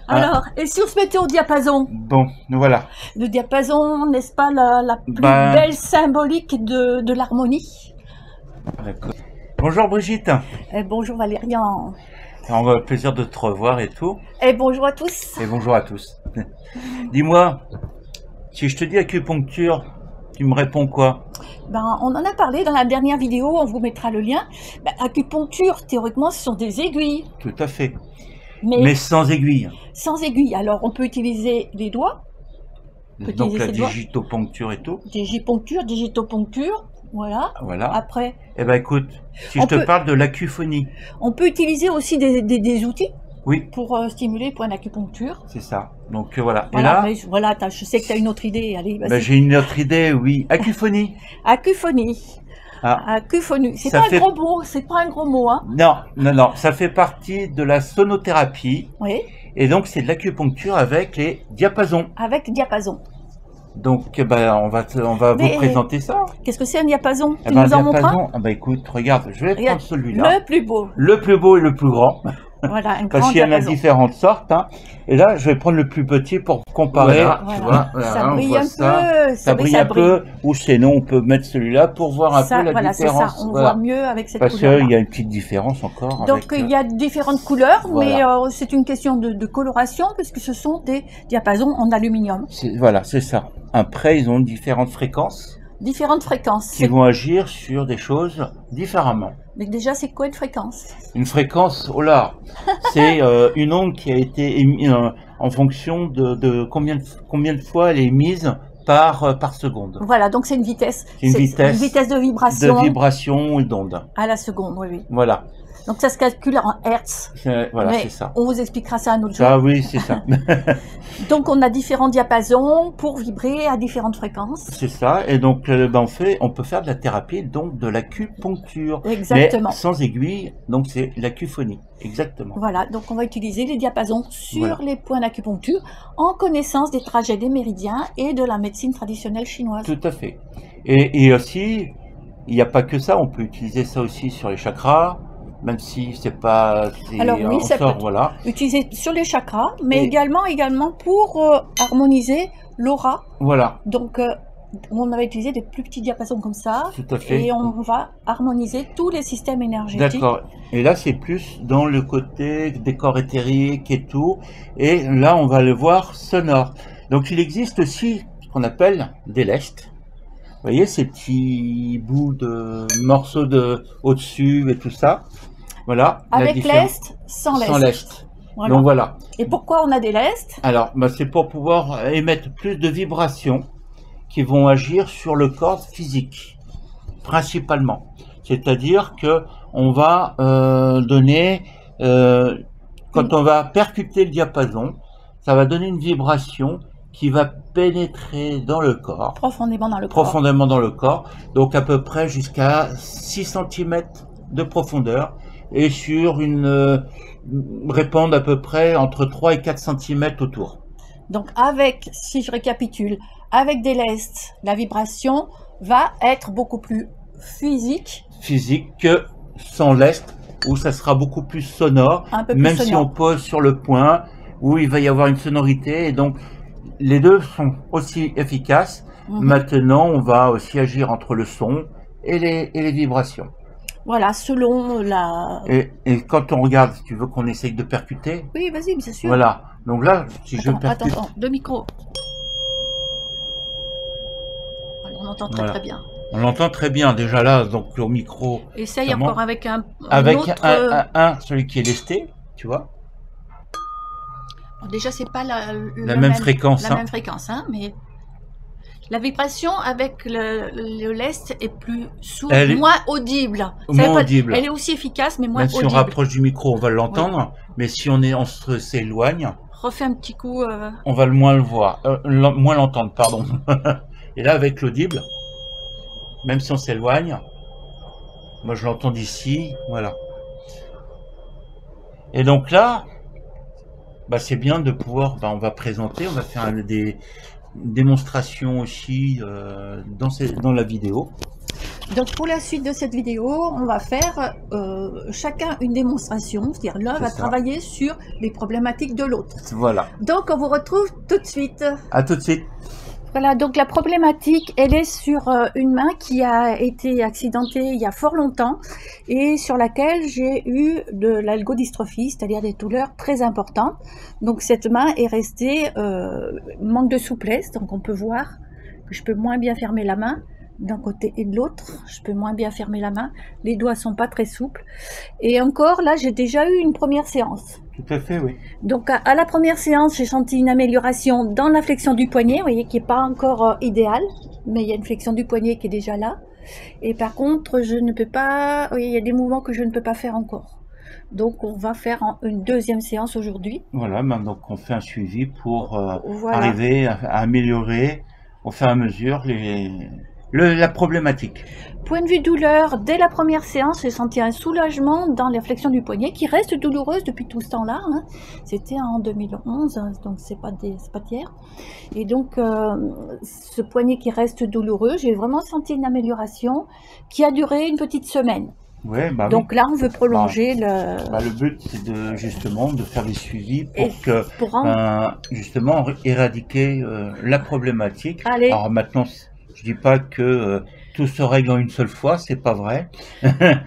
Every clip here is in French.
Alors, et si on se mettait au diapason? Bon, voilà. Le diapason, n'est-ce pas la plus belle symbolique de l'harmonie? D'accord. Bonjour Brigitte. Bonjour Valérian. On a le plaisir de te revoir et tout. Et bonjour à tous. Et bonjour à tous. Dis-moi, si je te dis acupuncture, tu me réponds quoi? Ben, on en a parlé dans la dernière vidéo, on vous mettra le lien. Ben, acupuncture, théoriquement, ce sont des aiguilles. Tout à fait. Mais sans aiguille. Sans aiguille. Alors, on peut utiliser les doigts. Donc la digitopuncture et tout. Digitopuncture, voilà. Voilà. Après. Eh ben écoute, si je te parle de l'acuphonie. On peut utiliser aussi des outils. Oui. Pour stimuler les points d'acupuncture. C'est ça. Donc voilà. Voilà, et là, mais, voilà, je sais que tu as une autre idée. Allez, ben, j'ai une autre idée, oui. Acuphonie. Acuphonie. Ah. Acuphonie. C'est pas un gros mot, c'est pas un gros mot, hein. Non, non, non. Ça fait partie de la sonothérapie. Oui. Et donc c'est de l'acupuncture avec les diapasons. Avec diapason. Donc ben, on va vous présenter ça. Nous que c'est un diapason? Tu nous en montres un? Ah bah écoute, regarde, je vais prendre celui-là. Le plus beau. Le plus beau et le plus grand. Voilà, un grand parce qu'il y en a différentes sortes. Hein. Et là, je vais prendre le plus petit pour comparer. Voilà. Tu vois, ça brille un peu. Ça brille un peu. Ou sinon, on peut mettre celui-là pour voir un peu la différence. Ça. On voit mieux avec cette couleur. Parce qu'il y a une petite différence encore. Donc, il y a différentes couleurs, mais c'est une question de coloration, puisque ce sont des diapasons en aluminium. Voilà, c'est ça. Après, ils ont différentes fréquences. Différentes fréquences. Qui vont agir sur des choses différemment. Mais déjà, c'est quoi une fréquence? Une fréquence, oh là, c'est une onde qui a été émise en fonction de combien de fois elle est émise par seconde. Voilà, donc c'est une vitesse. C'est une vitesse de vibration. De vibration et d'onde. À la seconde, oui. Voilà. Donc ça se calcule en hertz. Voilà, c'est ça. On vous expliquera ça un autre jour. Ah oui, c'est ça. Donc on a différents diapasons pour vibrer à différentes fréquences. C'est ça. Et donc on peut faire de la thérapie, donc de l'acupuncture. Exactement. Mais sans aiguille, donc c'est l'acuphonie. Exactement. Voilà, donc on va utiliser les diapasons sur les points d'acupuncture en connaissance des trajets des méridiens et de la médecine traditionnelle chinoise. Tout à fait. Et aussi, il n'y a pas que ça, on peut utiliser ça aussi sur les chakras. Même si c'est pas... Alors oui, ça peut être utilisé sur les chakras, mais également pour harmoniser l'aura. Voilà. Donc, on va utiliser des plus petits diapasons comme ça. Tout à fait. Et on va harmoniser tous les systèmes énergétiques. D'accord. Et là, c'est plus dans le côté des corps éthériques et tout. Et là, on va le voir sonore. Donc, il existe aussi ce qu'on appelle des lestes. Vous voyez, ces petits bouts de morceaux au-dessus et tout ça. Voilà. Avec lest, sans lest. Sans lest. Voilà. Donc voilà. Et pourquoi on a des lestes? Alors, c'est pour pouvoir émettre plus de vibrations qui vont agir sur le corps physique, principalement. C'est-à-dire que on va donner, quand on va percuter le diapason, ça va donner une vibration qui va pénétrer dans le corps. Profondément dans le corps. Profondément dans le corps. Donc à peu près jusqu'à 6 cm de profondeur. Et sur répondre à peu près entre 3 et 4 cm autour. Donc si je récapitule, avec des lestes, la vibration va être beaucoup plus physique. Physique que sans lest, où ça sera beaucoup plus sonore. Un peu plus même sonore. Si on pose sur le point, où il va y avoir une sonorité. Et donc, les deux sont aussi efficaces. Maintenant, on va aussi agir entre le son et les vibrations. Voilà, selon la... Et quand on regarde, si tu veux qu'on essaye de percuter... Oui, vas-y, bien sûr. Voilà. Donc là, si je percute... Attends, deux micros. Voilà, on entend très bien. On l'entend très bien, déjà là, donc au micro... Essaye encore avec un celui qui est lesté, tu vois. Bon, déjà, c'est pas la même fréquence. La même fréquence, hein, mais... La vibration avec le lest est plus sourde, moins audible. Elle est aussi efficace, mais moins audible. Même si on rapproche du micro, on va l'entendre, mais si on s'éloigne... Refais un petit coup... On va moins le voir, moins l'entendre, pardon. Et là, avec l'audible, même si on s'éloigne, moi je l'entends d'ici, voilà. Et donc là, c'est bien de pouvoir... on va présenter, on va faire des... démonstration aussi dans la vidéo. Donc pour la suite de cette vidéo, on va faire chacun une démonstration, c'est-à-dire l'un va travailler sur les problématiques de l'autre. Voilà. Donc on vous retrouve tout de suite. À tout de suite. Voilà, donc la problématique, elle est sur une main qui a été accidentée il y a fort longtemps et sur laquelle j'ai eu de l'algodystrophie, c'est-à-dire des douleurs très importantes. Donc cette main est restée manque de souplesse, donc on peut voir que je peux moins bien fermer la main d'un côté et de l'autre, je peux moins bien fermer la main, les doigts sont pas très souples. Et encore là, j'ai déjà eu une première séance. Tout à fait, oui. Donc à la première séance, j'ai senti une amélioration dans la flexion du poignet, vous voyez, qui n'est pas encore idéale, mais il y a une flexion du poignet qui est déjà là. Et par contre, je ne peux pas, oui, il y a des mouvements que je ne peux pas faire encore. Donc on va faire une deuxième séance aujourd'hui. Voilà, donc on fait un suivi pour arriver à améliorer au fur et à mesure la problématique. Point de vue douleur, dès la première séance, j'ai senti un soulagement dans la flexion du poignet qui reste douloureuse depuis tout ce temps-là. Hein. C'était en 2011, donc c'est pas d'hier. Et donc, ce poignet qui reste douloureux, j'ai vraiment senti une amélioration qui a duré une petite semaine. Ouais, bah donc là, on veut prolonger le but, c'est justement de faire des suivis pour justement éradiquer la problématique. Allez. Alors maintenant, je dis pas que tout se règle en une seule fois, c'est pas vrai.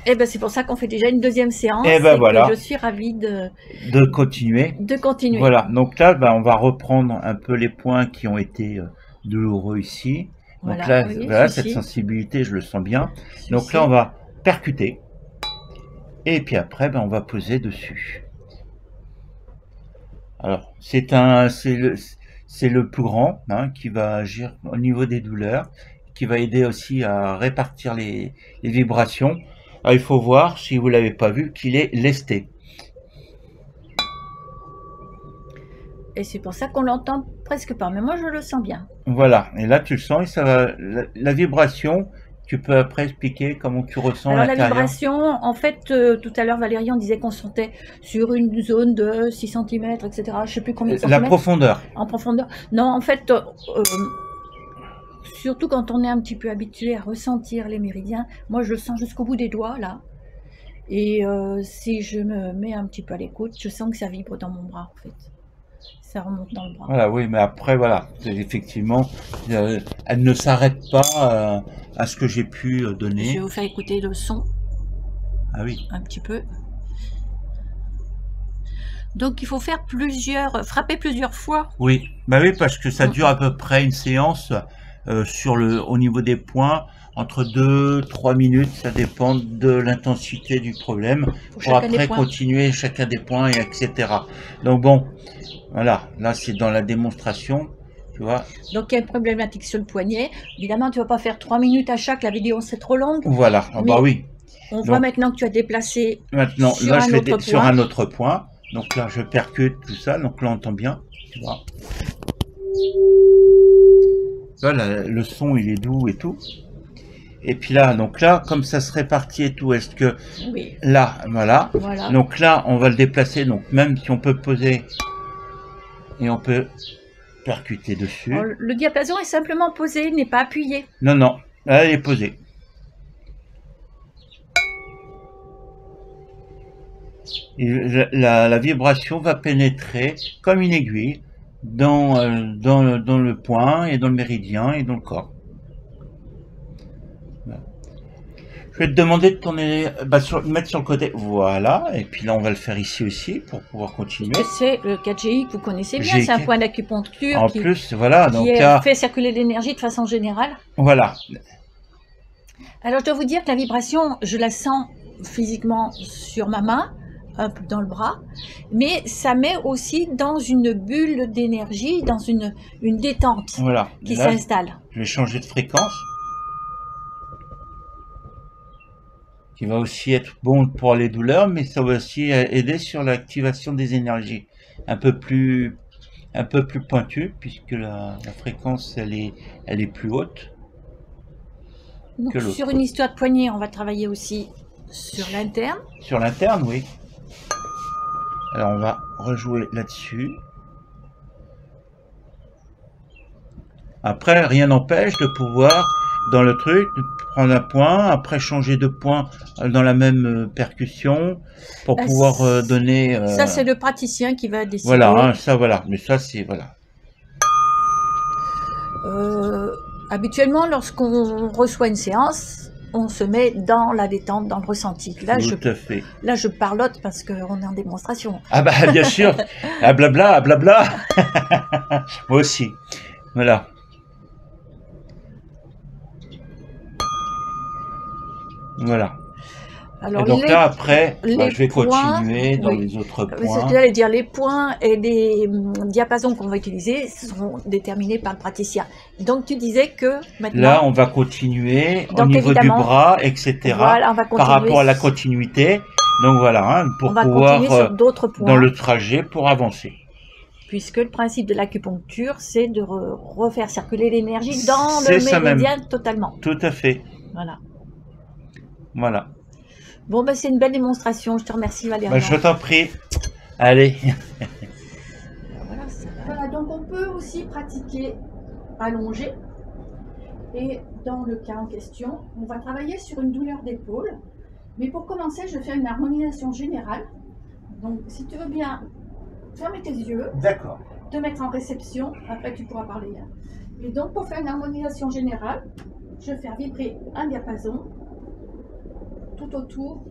Et ben c'est pour ça qu'on fait déjà une deuxième séance. Et ben voilà. Que je suis ravie de continuer. De continuer. Voilà. Donc là, on va reprendre un peu les points qui ont été douloureux ici. Donc voilà, là, oui, voilà, cette sensibilité, je le sens bien. Donc là, on va percuter. Et puis après, on va poser dessus. Alors, c'est le plus grand qui va agir au niveau des douleurs, qui va aider aussi à répartir les vibrations. Alors, il faut voir, si vous l'avez pas vu, qu'il est lesté. Et c'est pour ça qu'on l'entend presque pas, mais moi je le sens bien. Voilà, et là tu le sens, et ça va, la vibration, tu peux après expliquer comment tu ressens à l'intérieur. La vibration, en fait, tout à l'heure Valérie, on disait qu'on sentait sur une zone de 6 cm, etc. Je ne sais plus combien de centimètres. La profondeur. En profondeur. Non, en fait, surtout quand on est un petit peu habitué à ressentir les méridiens, moi je le sens jusqu'au bout des doigts, là. Et si je me mets un petit peu à l'écoute, je sens que ça vibre dans mon bras, en fait. Ça remonte dans le bras. Voilà, oui, mais après, voilà, effectivement, elle ne s'arrête pas à ce que j'ai pu donner. Je vais vous faire écouter le son. Ah oui. Un petit peu. Donc, il faut faire frapper plusieurs fois. Oui, bah oui, parce que ça dure à peu près une séance au niveau des points, entre 2-3 minutes, ça dépend de l'intensité du problème, pour après continuer chacun des points, et etc. Donc bon, voilà, là c'est dans la démonstration, tu vois. Donc il y a une problématique sur le poignet. Évidemment, tu vas pas faire 3 minutes à chaque, la vidéo c'est trop longue. Voilà, bah oui. On voit maintenant que tu as déplacé maintenant, là je vais sur un autre point. Donc là je percute tout ça, donc là on entend bien, tu vois. Là, le son il est doux et tout. Et puis là, donc là, comme ça se répartit et tout, est-ce que oui. Là, voilà. Donc là, on va le déplacer. Donc même si on peut poser et on peut percuter dessus. Alors, le diapason est simplement posé, il n'est pas appuyé. Non, non, là, elle est posée. Et la vibration va pénétrer comme une aiguille dans le point et dans le méridien et dans le corps. Je vais te demander de tourner, mettre sur le côté, voilà, et puis là on va le faire ici aussi pour pouvoir continuer. C'est le 4GI que vous connaissez bien, c'est un point d'acupuncture en plus, voilà, donc fait circuler l'énergie de façon générale. Voilà. Alors je dois vous dire que la vibration, je la sens physiquement sur ma main, un peu dans le bras, mais ça met aussi dans une bulle d'énergie, dans une détente qui s'installe. Je vais changer de fréquence. Qui va aussi être bon pour les douleurs, mais ça va aussi aider sur l'activation des énergies un peu plus pointues, puisque la fréquence elle est plus haute. Donc, sur une histoire de poignet, on va travailler aussi sur l'interne. Sur l'interne, oui. Alors on va rejouer là-dessus. Après, rien n'empêche de pouvoir dans le truc, prendre un point, après changer de point dans la même percussion pour pouvoir donner... Ça, c'est le praticien qui va décider. Voilà, hein, ça voilà, mais ça c'est... voilà. Habituellement, lorsqu'on reçoit une séance, on se met dans la détente, dans le ressenti. Là, Tout à fait. Là, je parlote parce qu'on est en démonstration. Ah bah bien sûr, ah blabla, blabla. Moi aussi, voilà. Voilà. Alors, et donc là, après, je vais continuer dans les autres points. C'est ce que j'allais dire, les points et les diapasons qu'on va utiliser sont déterminés par le praticien. Donc, tu disais que maintenant... Là, on va continuer au niveau du bras, etc. Voilà, on va continuer par rapport à la continuité. Donc voilà, hein, pour on va pouvoir, continuer sur d'autres points. Dans le trajet, pour avancer. Puisque le principe de l'acupuncture, c'est de refaire circuler l'énergie dans le méridien totalement. Tout à fait. Voilà. Voilà. Bon, ben, c'est une belle démonstration. Je te remercie, Valérie. Je t'en prie. Allez. Voilà, donc on peut aussi pratiquer allongé. Et dans le cas en question, on va travailler sur une douleur d'épaule. Mais pour commencer, je vais faire une harmonisation générale. Donc, si tu veux bien fermer tes yeux. D'accord. Te mettre en réception. Après, tu pourras parler. Et donc, pour faire une harmonisation générale, je vais faire vibrer un diapason tout autour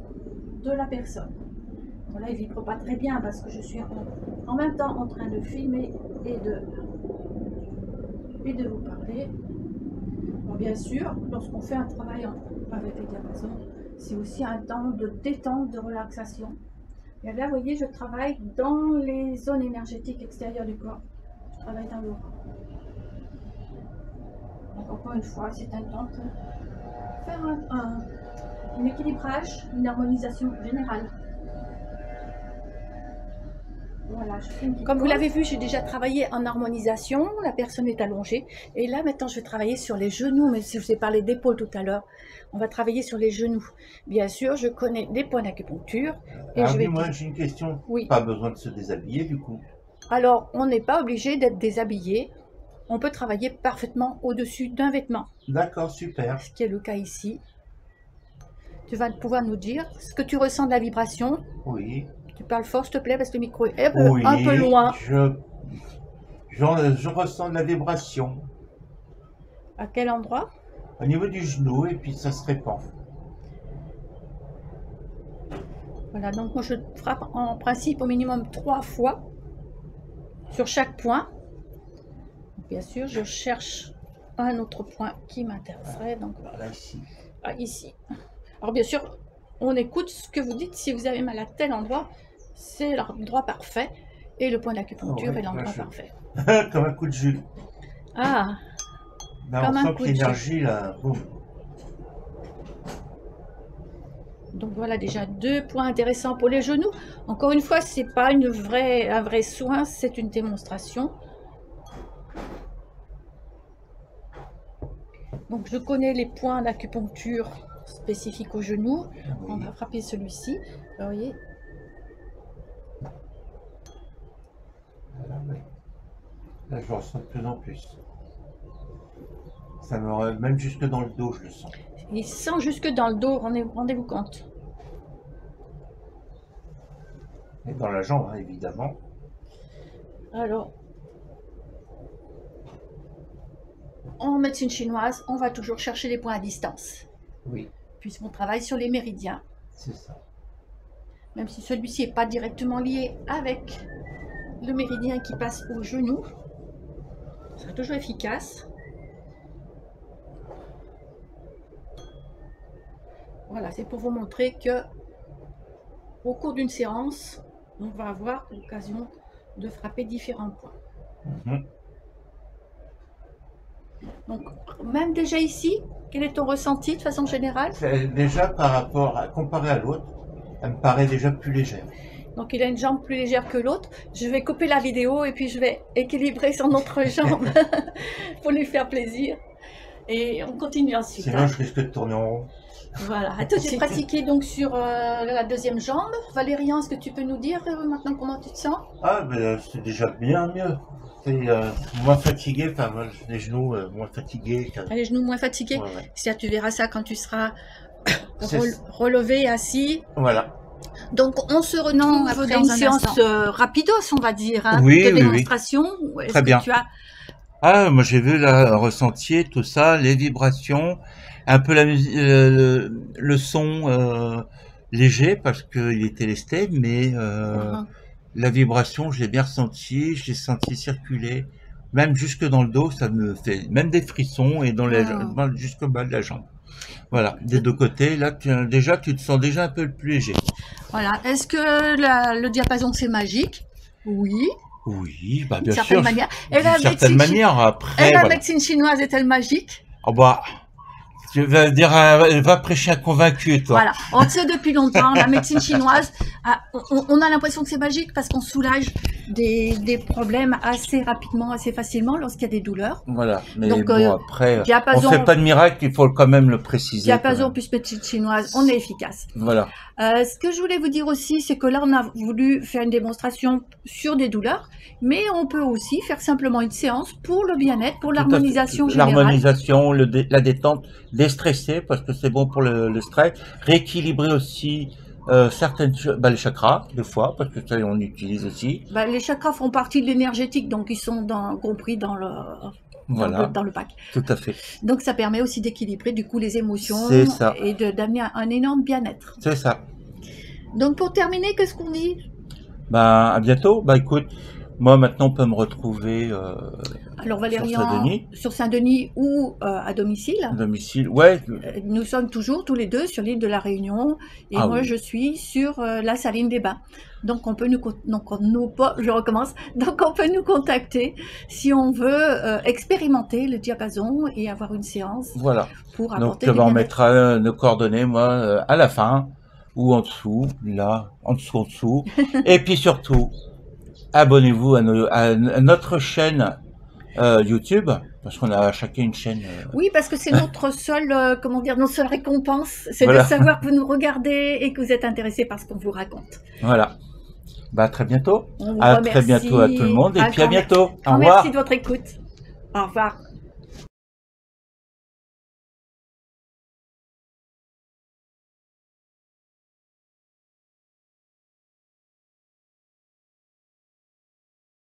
de la personne. Bon, là, il ne vibre pas très bien parce que je suis en même temps en train de filmer et de vous parler. Bon, bien sûr, lorsqu'on fait un travail avec les diapasons, c'est aussi un temps de détente, de relaxation. Et là, vous voyez, je travaille dans les zones énergétiques extérieures du corps. Je travaille dans l'aura. Donc, encore une fois, c'est un temps pour faire un équilibrage, une harmonisation générale. Voilà, comme vous l'avez vu, j'ai déjà travaillé en harmonisation, la personne est allongée. Et là, maintenant, je vais travailler sur les genoux, mais si je vous ai parlé d'épaule tout à l'heure, on va travailler sur les genoux. Bien sûr, je connais des points d'acupuncture. Moi, j'ai une question. Oui. Pas besoin de se déshabiller, du coup. Alors, on n'est pas obligé d'être déshabillé. On peut travailler parfaitement au-dessus d'un vêtement. D'accord, super. Ce qui est le cas ici. Tu vas pouvoir nous dire ce que tu ressens de la vibration. Oui. Tu parles fort, s'il te plaît, parce que le micro est un peu loin. Je ressens de la vibration. À quel endroit? Au niveau du genou, et puis ça se répand. Voilà, donc moi je frappe en principe au minimum 3 fois sur chaque point. Bien sûr, je cherche un autre point qui m'intéresserait. Donc voilà, ici. Ah, ici. Alors bien sûr, on écoute ce que vous dites. Si vous avez mal à tel endroit, c'est l'endroit parfait. Et le point d'acupuncture est l'endroit parfait. Comme un coup de jus. Ah, là, on sent que l'énergie, là, boum. Donc voilà déjà 2 points intéressants pour les genoux. Encore une fois, c'est pas un vrai soin, c'est une démonstration. Donc je connais les points d'acupuncture spécifiques aux genoux. Oui. On va frapper celui-ci. Vous voyez. Là, je le ressens de plus en plus. Ça me même jusque dans le dos, je le sens. Il sent jusque dans le dos, rendez-vous compte. Et dans la jambe, hein, évidemment. Alors, en médecine chinoise, on va toujours chercher les points à distance. Oui. Puisqu'on travaille sur les méridiens. C'est ça. Même si celui-ci n'est pas directement lié avec le méridien qui passe au genou, ce sera toujours efficace. Voilà, c'est pour vous montrer que au cours d'une séance, on va avoir l'occasion de frapper différents points. Donc, même déjà ici, quel est ton ressenti de façon générale? Déjà, par rapport à comparé à l'autre, elle me paraît déjà plus légère. Donc, il a une jambe plus légère que l'autre. Je vais couper la vidéo et puis je vais équilibrer son autre jambe pour lui faire plaisir. Et on continue ensuite. Sinon, je risque de tourner en rond. Voilà. Toi, j'ai pratiqué donc sur la deuxième jambe. Valérian, est-ce que tu peux nous dire maintenant comment tu te sens? Ah, ben, c'est déjà bien mieux. C'est moins fatigué, enfin, moi, les genoux moins fatigués. Les genoux moins fatigués. Ouais, ouais. Ça, tu verras ça quand tu seras C'est- relevé, assis. Voilà. Donc, on se retrouve après dans une un séance instant. rapidos, on va dire, hein, Oui, de oui, oui. démonstration. Est-ce Très que bien. tu as... Ah, moi j'ai vu là, ressentier tout ça, les vibrations, un peu le son léger parce qu'il était lesté, mais la vibration, je l'ai bien ressenti, je l'ai senti circuler, même jusque dans le dos, ça me fait même des frissons et dans jusqu'au bas de la jambe. Voilà, des deux côtés, là déjà tu te sens déjà un peu plus léger. Voilà. Est-ce que le diapason c'est magique? Oui, Oui, bah d'une bien certaine sûr, manière. d'une certaine manière. Après, La voilà. médecine chinoise est-elle magique? Oh bah, tu vas dire, va prêcher un convaincu, toi. Voilà, on le sait depuis longtemps, la médecine chinoise, on a l'impression que c'est magique parce qu'on soulage des problèmes assez rapidement, assez facilement lorsqu'il y a des douleurs. Voilà, mais Donc, bon, après, diapason- on fait pas de miracle, il faut quand même le préciser. Diapason quand même. plus médecine chinoise, on est efficace. Voilà, Ce que je voulais vous dire aussi, c'est que là, on a voulu faire une démonstration sur des douleurs, mais on peut aussi faire simplement une séance pour le bien-être, pour tout à fait. l'harmonisation générale. L'harmonisation, la détente, déstresser, parce que c'est bon pour le stress, rééquilibrer aussi les chakras, des fois, parce que ça, on utilise aussi. Bah, les chakras font partie de l'énergétique, donc ils sont compris dans Voilà, dans le pack. tout à fait. Donc ça permet aussi d'équilibrer du coup les émotions C'est ça. et d'amener un énorme bien-être. C'est ça. Donc pour terminer, qu'est-ce qu'on dit? Ben, à bientôt. Bah, écoute, moi, maintenant, on peut me retrouver Alors sur Valérian, Saint-Denis, sur Saint-Denis ou à domicile. à domicile. Ouais, Nous sommes toujours tous les deux sur l'île de la Réunion et Ah moi oui. je suis sur la Saline des Bains. Donc on peut je recommence. Donc on peut nous contacter si on veut expérimenter le diapason et avoir une séance voilà. pour Donc, apporter du on bien-être. mettra nos coordonnées, moi, à la fin, ou en dessous, là, en dessous. Et puis surtout, abonnez-vous à notre chaîne YouTube, parce qu'on a chacun une chaîne. Oui, parce que c'est notre seule, notre seule récompense, c'est Voilà. de savoir que vous nous regardez et que vous êtes intéressé par ce qu'on vous raconte. Voilà. Bah, à très bientôt. On vous À remercie. très bientôt à tout le monde, et Un puis à grand bientôt. Au Grand revoir. merci de votre écoute. Au revoir.